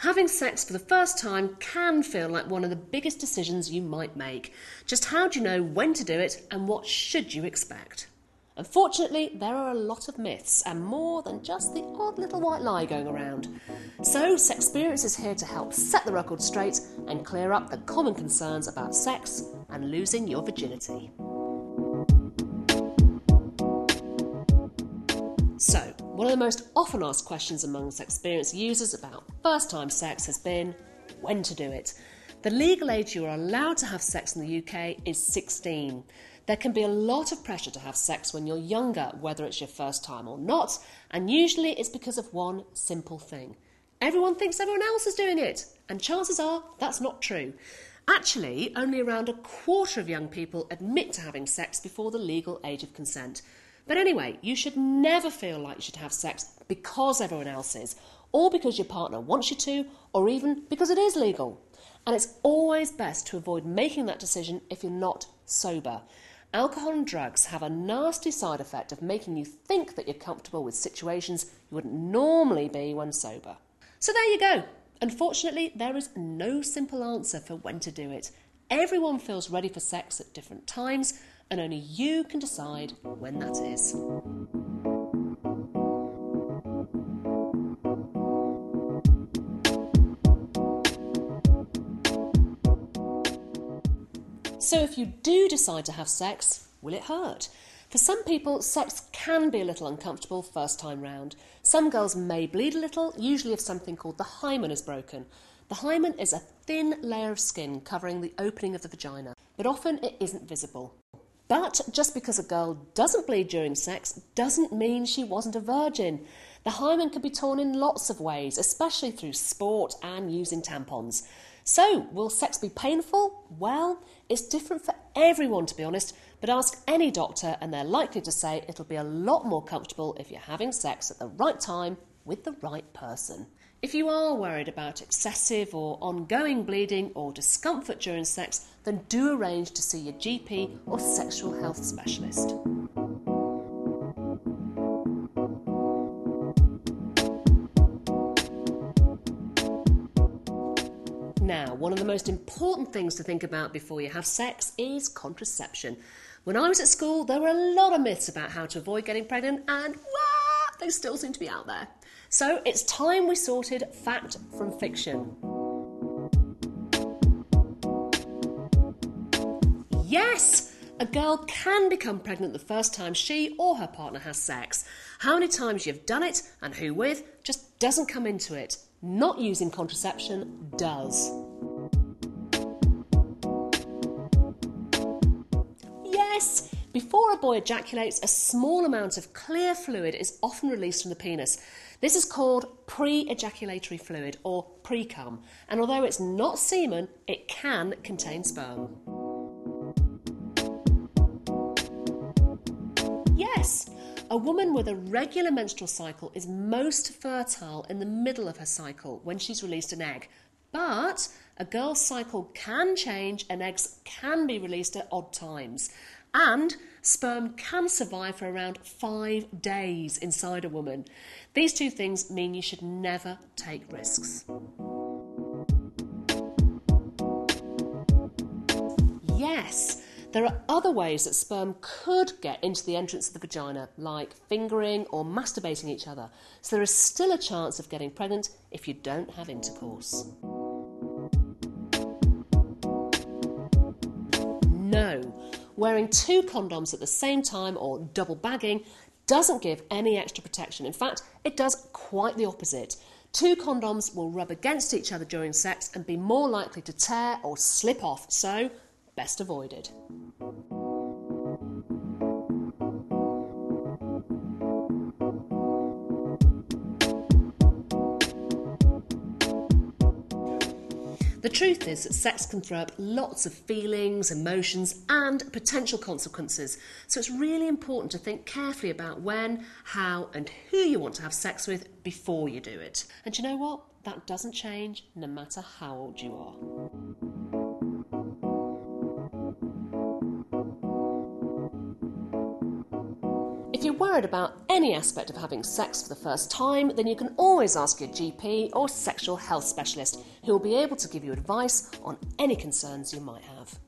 Having sex for the first time can feel like one of the biggest decisions you might make. Just how do you know when to do it and what should you expect? Unfortunately, there are a lot of myths and more than just the odd little white lie going around. So, Sexperience is here to help set the record straight and clear up the common concerns about sex and losing your virginity. So, one of the most often asked questions among Sexperience users about first-time sex has been when to do it. The legal age you are allowed to have sex in the UK is 16. There can be a lot of pressure to have sex when you're younger, whether it's your first time or not, and usually it's because of one simple thing. Everyone thinks everyone else is doing it, and chances are that's not true. Actually, only around a quarter of young people admit to having sex before the legal age of consent. But anyway, you should never feel like you should have sex because everyone else is, or because your partner wants you to, or even because it is legal. And it's always best to avoid making that decision if you're not sober. Alcohol and drugs have a nasty side effect of making you think that you're comfortable with situations you wouldn't normally be when sober. So there you go. Unfortunately, there is no simple answer for when to do it. Everyone feels ready for sex at different times, and only you can decide when that is. So if you do decide to have sex, will it hurt? For some people, sex can be a little uncomfortable first time round. Some girls may bleed a little, usually if something called the hymen is broken. The hymen is a thin layer of skin covering the opening of the vagina, but often it isn't visible. But just because a girl doesn't bleed during sex doesn't mean she wasn't a virgin. The hymen can be torn in lots of ways, especially through sport and using tampons. So, will sex be painful? Well, it's different for everyone, to be honest, but ask any doctor and they're likely to say it'll be a lot more comfortable if you're having sex at the right time with the right person. If you are worried about excessive or ongoing bleeding or discomfort during sex, then do arrange to see your GP or sexual health specialist. Now, one of the most important things to think about before you have sex is contraception. When I was at school, there were a lot of myths about how to avoid getting pregnant, and they still seem to be out there. So it's time we sorted fact from fiction. Yes! A girl can become pregnant the first time she or her partner has sex. How many times you've done it and who with just doesn't come into it. Not using contraception does. Yes! Before a boy ejaculates, a small amount of clear fluid is often released from the penis. This is called pre-ejaculatory fluid, or pre-cum, and although it's not semen, it can contain sperm. Yes! A woman with a regular menstrual cycle is most fertile in the middle of her cycle when she's released an egg. But a girl's cycle can change and eggs can be released at odd times. And sperm can survive for around 5 days inside a woman. These two things mean you should never take risks. Yes! There are other ways that sperm could get into the entrance of the vagina, like fingering or masturbating each other, so there is still a chance of getting pregnant if you don't have intercourse. No, wearing 2 condoms at the same time or double bagging doesn't give any extra protection. In fact, it does quite the opposite. 2 condoms will rub against each other during sex and be more likely to tear or slip off, so best avoided. The truth is that sex can throw up lots of feelings, emotions and potential consequences, so it's really important to think carefully about when, how and who you want to have sex with before you do it. And you know what? That doesn't change no matter how old you are. If you're worried about any aspect of having sex for the first time, then you can always ask your GP or sexual health specialist, who will be able to give you advice on any concerns you might have.